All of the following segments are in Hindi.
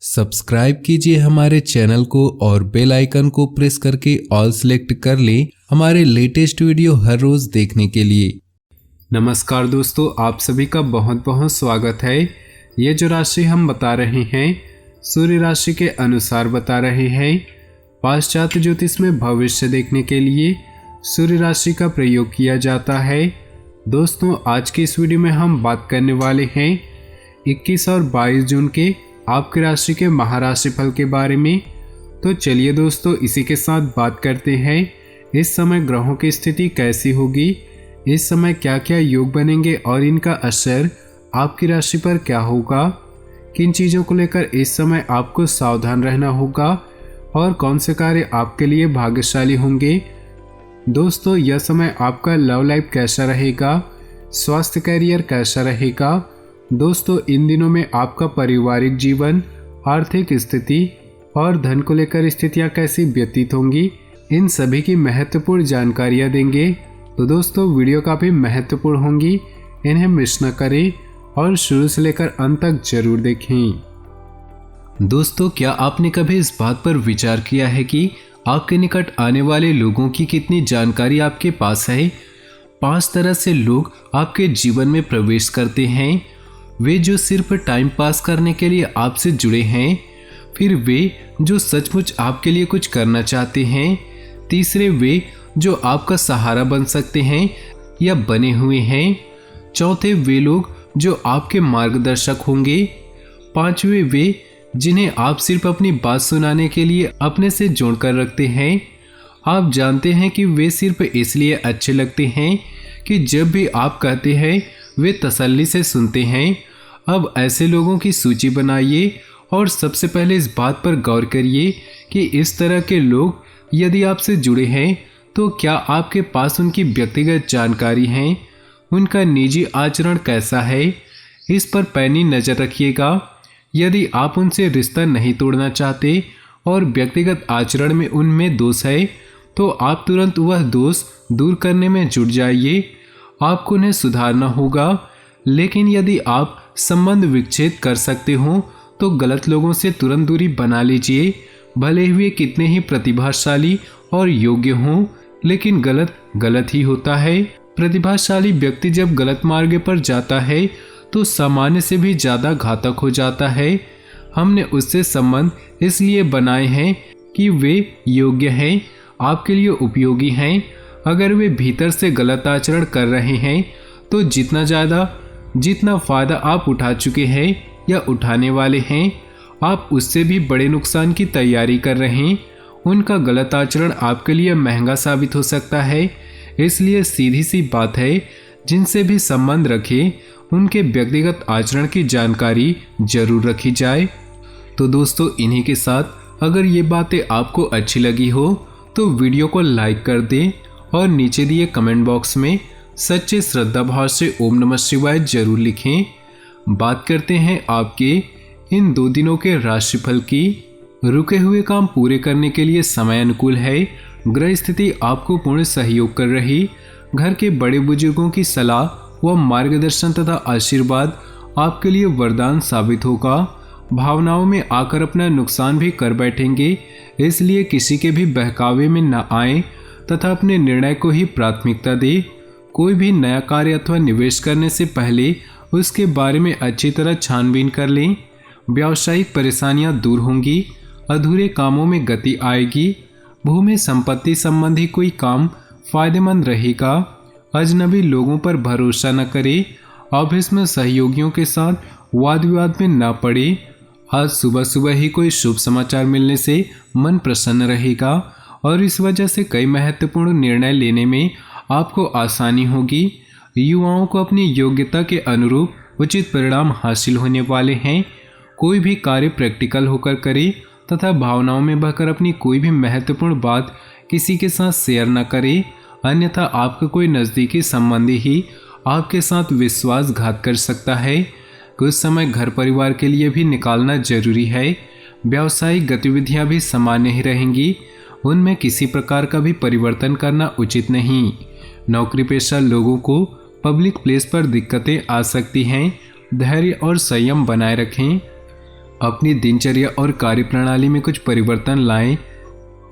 सब्सक्राइब कीजिए हमारे चैनल को और बेल आइकन को प्रेस करके ऑल सेलेक्ट कर लें हमारे लेटेस्ट वीडियो हर रोज देखने के लिए। नमस्कार दोस्तों, आप सभी का बहुत बहुत स्वागत है। ये जो राशि हम बता रहे हैं सूर्य राशि के अनुसार बता रहे हैं। पाश्चात्य ज्योतिष में भविष्य देखने के लिए सूर्य राशि का प्रयोग किया जाता है। दोस्तों, आज की इस वीडियो में हम बात करने वाले हैं 21 और 22 जून के आपकी राशि के महाराशि फल के बारे में। तो चलिए दोस्तों, इसी के साथ बात करते हैं इस समय ग्रहों की स्थिति कैसी होगी, इस समय क्या क्या योग बनेंगे और इनका असर आपकी राशि पर क्या होगा, किन चीज़ों को लेकर इस समय आपको सावधान रहना होगा और कौन से कार्य आपके लिए भाग्यशाली होंगे। दोस्तों, यह समय आपका लव लाइफ कैसा रहेगा, स्वास्थ्य कैरियर कैसा रहेगा। दोस्तों, इन दिनों में आपका पारिवारिक जीवन, आर्थिक स्थिति और धन को लेकर स्थितियां कैसी व्यतीत होंगी, इन सभी की महत्वपूर्ण जानकारियां देंगे। तो दोस्तों, वीडियो काफ़ी महत्वपूर्ण होंगी, इन्हें मिस न करें और शुरू से लेकर अंत तक जरूर देखें। दोस्तों, क्या आपने कभी इस बात पर विचार किया है कि आपके निकट आने वाले लोगों की कितनी जानकारी आपके पास है? 5 तरह से लोग आपके जीवन में प्रवेश करते हैं। वे जो सिर्फ टाइम पास करने के लिए आपसे जुड़े हैं, फिर वे जो सचमुच आपके लिए कुछ करना चाहते हैं, तीसरे वे जो आपका सहारा बन सकते हैं या बने हुए हैं, चौथे वे लोग जो आपके मार्गदर्शक होंगे, पांचवे वे जिन्हें आप सिर्फ अपनी बात सुनाने के लिए अपने से जोड़कर रखते हैं। आप जानते हैं कि वे सिर्फ इसलिए अच्छे लगते हैं कि जब भी आप कहते हैं वे तसल्ली से सुनते हैं। अब ऐसे लोगों की सूची बनाइए और सबसे पहले इस बात पर गौर करिए कि इस तरह के लोग यदि आपसे जुड़े हैं तो क्या आपके पास उनकी व्यक्तिगत जानकारी है, उनका निजी आचरण कैसा है, इस पर पैनी नज़र रखिएगा। यदि आप उनसे रिश्ता नहीं तोड़ना चाहते और व्यक्तिगत आचरण में उनमें दोष है तो आप तुरंत वह दोष दूर करने में जुट जाइए। आपको उन्हें सुधारना होगा, लेकिन यदि आप संबंध विच्छेद कर सकते हो तो गलत लोगों से तुरंत दूरी बना लीजिए। भले ही वे कितने ही प्रतिभाशाली और योग्य हों, लेकिन गलत गलत ही होता है। प्रतिभाशाली व्यक्ति जब गलत मार्ग पर जाता है तो सामान्य से भी ज़्यादा घातक हो जाता है। हमने उससे संबंध इसलिए बनाए हैं कि वे योग्य हैं, आपके लिए उपयोगी हैं। अगर वे भीतर से गलत आचरण कर रहे हैं तो जितना फ़ायदा आप उठा चुके हैं या उठाने वाले हैं, आप उससे भी बड़े नुकसान की तैयारी कर रहे हैं। उनका गलत आचरण आपके लिए महंगा साबित हो सकता है। इसलिए सीधी सी बात है, जिनसे भी संबंध रखें उनके व्यक्तिगत आचरण की जानकारी जरूर रखी जाए। तो दोस्तों, इन्हीं के साथ अगर ये बातें आपको अच्छी लगी हो तो वीडियो को लाइक कर दें और नीचे दिए कमेंट बॉक्स में सच्चे श्रद्धा भाव से ओम नमः शिवाय जरूर लिखें। बात करते हैं आपके इन 2 दिनों के राशिफल की। रुके हुए काम पूरे करने के लिए समय अनुकूल है। ग्रह स्थिति आपको पूर्ण सहयोग कर रही। घर के बड़े बुजुर्गों की सलाह व मार्गदर्शन तथा आशीर्वाद आपके लिए वरदान साबित होगा। भावनाओं में आकर अपना नुकसान भी कर बैठेंगे, इसलिए किसी के भी बहकावे में न आए तथा अपने निर्णय को ही प्राथमिकता दे। कोई भी नया कार्य अथवा निवेश करने से पहले उसके बारे में अच्छी तरह छानबीन कर लें। व्यावसायिक परेशानियां दूर होंगी, अधूरे कामों में गति आएगी। भूमि संपत्ति संबंधी कोई काम फायदेमंद रहेगा। अजनबी लोगों पर भरोसा न करें। ऑफिस में सहयोगियों के साथ वाद विवाद में न पड़े। आज सुबह सुबह ही कोई शुभ समाचार मिलने से मन प्रसन्न रहेगा और इस वजह से कई महत्वपूर्ण निर्णय लेने में आपको आसानी होगी। युवाओं को अपनी योग्यता के अनुरूप उचित परिणाम हासिल होने वाले हैं। कोई भी कार्य प्रैक्टिकल होकर करें तथा भावनाओं में बहकर अपनी कोई भी महत्वपूर्ण बात किसी के साथ शेयर न करें, अन्यथा आपका कोई नज़दीकी संबंधी ही आपके साथ विश्वासघात कर सकता है। कुछ समय घर परिवार के लिए भी निकालना जरूरी है। व्यावसायिक गतिविधियां भी सामान्य ही रहेंगी, उनमें किसी प्रकार का भी परिवर्तन करना उचित नहीं। नौकरी पेशा लोगों को पब्लिक प्लेस पर दिक्कतें आ सकती हैं। धैर्य और संयम बनाए रखें। अपनी दिनचर्या और कार्यप्रणाली में कुछ परिवर्तन लाएं।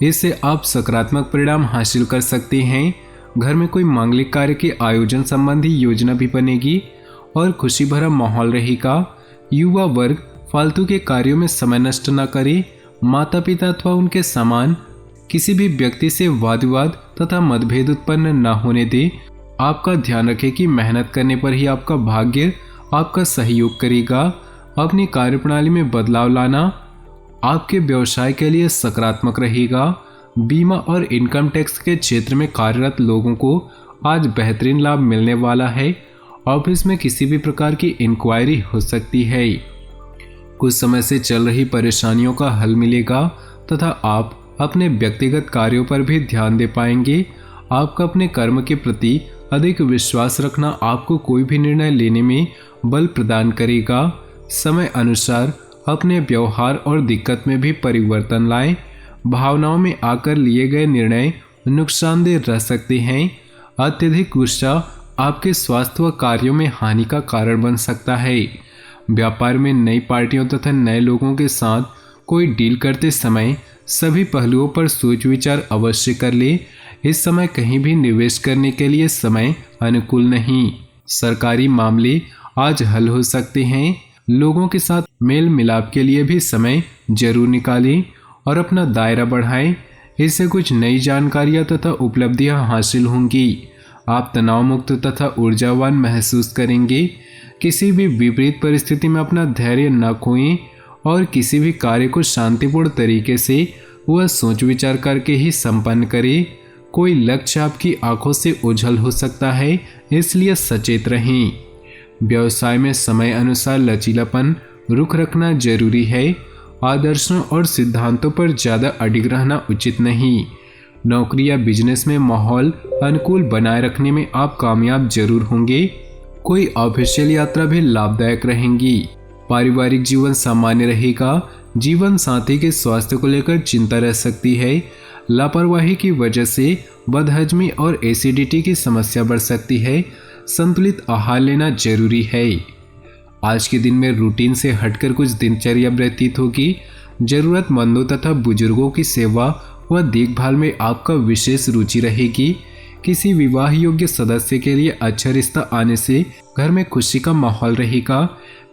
इससे आप सकारात्मक परिणाम हासिल कर सकते हैं। घर में कोई मांगलिक कार्य के आयोजन संबंधी योजना भी बनेगी और खुशी भरा माहौल रहेगा। युवा वर्ग फालतू के कार्यों में समय नष्ट न करे। माता पिता अथवा उनके समान किसी भी व्यक्ति से वाद विवाद तथा मतभेद उत्पन्न न होने दे। आपका ध्यान रखें कि मेहनत करने पर ही आपका भाग्य आपका सहयोग करेगा। अपनी कार्यप्रणाली में बदलाव लाना आपके व्यवसाय के लिए सकारात्मक रहेगा। बीमा और इनकम टैक्स के क्षेत्र में कार्यरत लोगों को आज बेहतरीन लाभ मिलने वाला है। ऑफिस में किसी भी प्रकार की इंक्वायरी हो सकती है। कुछ समय से चल रही परेशानियों का हल मिलेगा तथा आप अपने व्यक्तिगत कार्यों पर भी ध्यान दे पाएंगे। आपका अपने कर्म के प्रति अधिक विश्वास रखना आपको कोई भी निर्णय लेने में बल प्रदान करेगा। समय अनुसार अपने व्यवहार और दिक्कत में भी परिवर्तन लाएं। भावनाओं में आकर लिए गए निर्णय नुकसानदेह रह सकते हैं। अत्यधिक गुस्सा आपके स्वास्थ्य व कार्यों में हानि का कारण बन सकता है। व्यापार में नई पार्टियों तथा नए लोगों के साथ कोई डील करते समय सभी पहलुओं पर सोच विचार अवश्य कर ले। इस समय कहीं भी निवेश करने के लिए समय अनुकूल नहीं। सरकारी मामले आज हल हो सकते हैं। लोगों के साथ मेल मिलाप के लिए भी समय जरूर निकालें और अपना दायरा बढ़ाएं। इससे कुछ नई जानकारियां तथा उपलब्धियां हासिल होंगी। आप तनाव मुक्त तथा ऊर्जावान महसूस करेंगे। किसी भी विपरीत परिस्थिति में अपना धैर्य न खोएं और किसी भी कार्य को शांतिपूर्ण तरीके से वह सोच विचार करके ही संपन्न करें। कोई लक्ष्य आपकी आंखों से ओझल हो सकता है, इसलिए सचेत रहें। व्यवसाय में समय अनुसार लचीलापन रुख रखना जरूरी है। आदर्शों और सिद्धांतों पर ज़्यादा अडिग रहना उचित नहीं। नौकरी या बिजनेस में माहौल अनुकूल बनाए रखने में आप कामयाब जरूर होंगे। कोई ऑफिशियल यात्रा भी लाभदायक रहेंगी। पारिवारिक जीवन सामान्य रहेगा। जीवन साथी के स्वास्थ्य को लेकर चिंता रह सकती है। लापरवाही की वजह से बदहजमी और एसिडिटी की समस्या बढ़ सकती है। संतुलित आहार लेना जरूरी है। आज के दिन में रूटीन से हटकर कुछ दिनचर्या व्यतीत होगी। जरूरतमंदों तथा बुजुर्गों की सेवा व देखभाल में आपका विशेष रुचि रहेगी। किसी विवाह योग्य सदस्य के लिए अच्छा रिश्ता आने से घर में खुशी का माहौल रहेगा।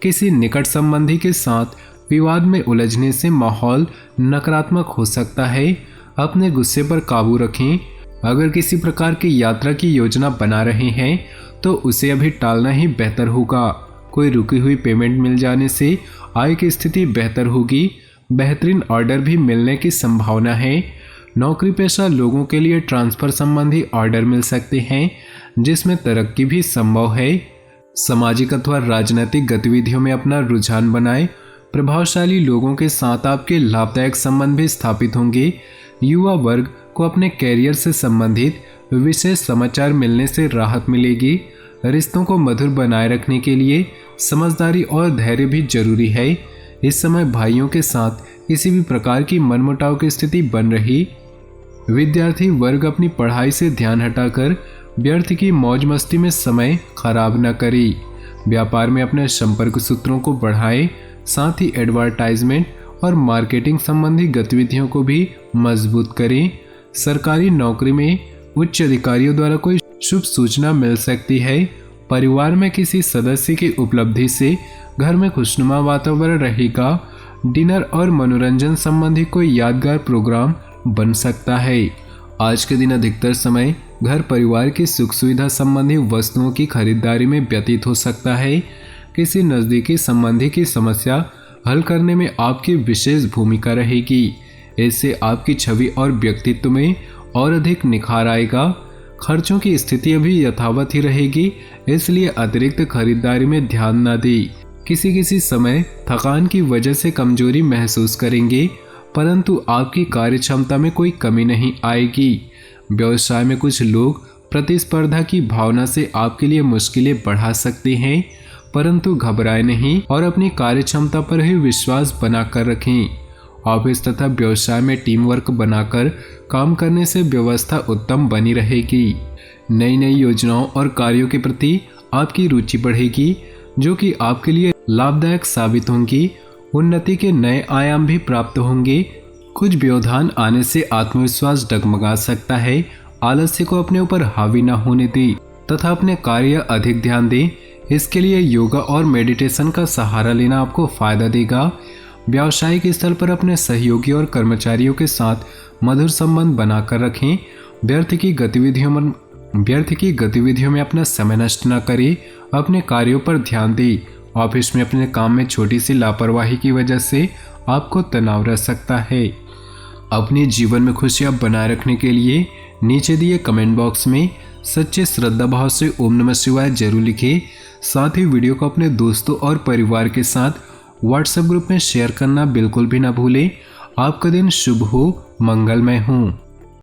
किसी निकट संबंधी के साथ विवाद में उलझने से माहौल नकारात्मक हो सकता है। अपने गुस्से पर काबू रखें। अगर किसी प्रकार की यात्रा की योजना बना रहे हैं तो उसे अभी टालना ही बेहतर होगा। कोई रुकी हुई पेमेंट मिल जाने से आय की स्थिति बेहतर होगी। बेहतरीन ऑर्डर भी मिलने की संभावना है। नौकरी पेशा लोगों के लिए ट्रांसफर संबंधी ऑर्डर मिल सकते हैं, जिसमें तरक्की भी संभव है। सामाजिक अथवा राजनीतिक गतिविधियों में अपना रुझान बनाएं। प्रभावशाली लोगों के साथ आपके लाभदायक संबंध भी स्थापित होंगे। युवा वर्ग को अपने कैरियर से संबंधित विशेष समाचार मिलने से राहत मिलेगी। रिश्तों को मधुर बनाए रखने के लिए समझदारी और धैर्य भी जरूरी है। इस समय भाइयों के साथ किसी भी प्रकार की मनमुटाव की स्थिति बन रही। विद्यार्थी वर्ग अपनी पढ़ाई से ध्यान हटाकर व्यर्थ की मौज मस्ती में समय खराब न करे। व्यापार में अपने संपर्क सूत्रों को बढ़ाएं। साथ ही एडवर्टाइजमेंट और मार्केटिंग संबंधी गतिविधियों को भी मजबूत करें। सरकारी नौकरी में उच्च अधिकारियों द्वारा कोई शुभ सूचना मिल सकती है। परिवार में किसी सदस्य की उपलब्धि से घर में खुशनुमा वातावरण रहेगा। डिनर और मनोरंजन संबंधी कोई यादगार प्रोग्राम बन सकता है। आज के दिन अधिकतर समय घर परिवार की सुख सुविधा संबंधी वस्तुओं की खरीदारी में व्यतीत हो सकता है। किसी नज़दीकी संबंधी की समस्या हल करने में आपकी विशेष भूमिका रहेगी। इससे आपकी छवि और व्यक्तित्व में और अधिक निखार आएगा। खर्चों की स्थिति अभी यथावत ही रहेगी, इसलिए अतिरिक्त खरीदारी में ध्यान न दें। किसी समय थकान की वजह से कमजोरी महसूस करेंगे, परंतु आपकी कार्य क्षमता में कोई कमी नहीं आएगी। व्यवसाय में कुछ लोग प्रतिस्पर्धा की भावना से आपके लिए मुश्किलें बढ़ा सकते हैं, परंतु घबराएं नहीं और अपनी कार्य क्षमता पर ही विश्वास बनाकर रखें। ऑफिस तथा व्यवसाय में टीम वर्क बनाकर काम करने से व्यवस्था उत्तम बनी रहेगी। नई नई योजनाओं और कार्यों के प्रति आपकी रुचि बढ़ेगी, जो कि आपके लिए लाभदायक साबित होंगी। उन्नति के नए आयाम भी प्राप्त होंगे। कुछ व्यवधान आने से आत्मविश्वास डगमगा सकता है। आलस्य को अपने ऊपर हावी न होने दे तथा अपने कार्य अधिक ध्यान दे। इसके लिए योगा और मेडिटेशन का सहारा लेना आपको फायदा देगा। व्यावसायिक स्थल पर अपने सहयोगी और कर्मचारियों के साथ मधुर संबंध बनाकर रखें। व्यर्थ की गतिविधियों में अपना समय नष्ट न करें। अपने कार्यों पर ध्यान दें। ऑफिस में अपने काम में छोटी सी लापरवाही की वजह से आपको तनाव रह सकता है। अपने जीवन में खुशियां बनाए रखने के लिए नीचे दिए कमेंट बॉक्स में सच्चे श्रद्धा भाव से ओम नमः शिवाय जरूर लिखें। साथ ही वीडियो को अपने दोस्तों और परिवार के साथ व्हाट्सएप ग्रुप में शेयर करना बिल्कुल भी ना भूलें। आपका दिन शुभ हो, मंगलमय हो।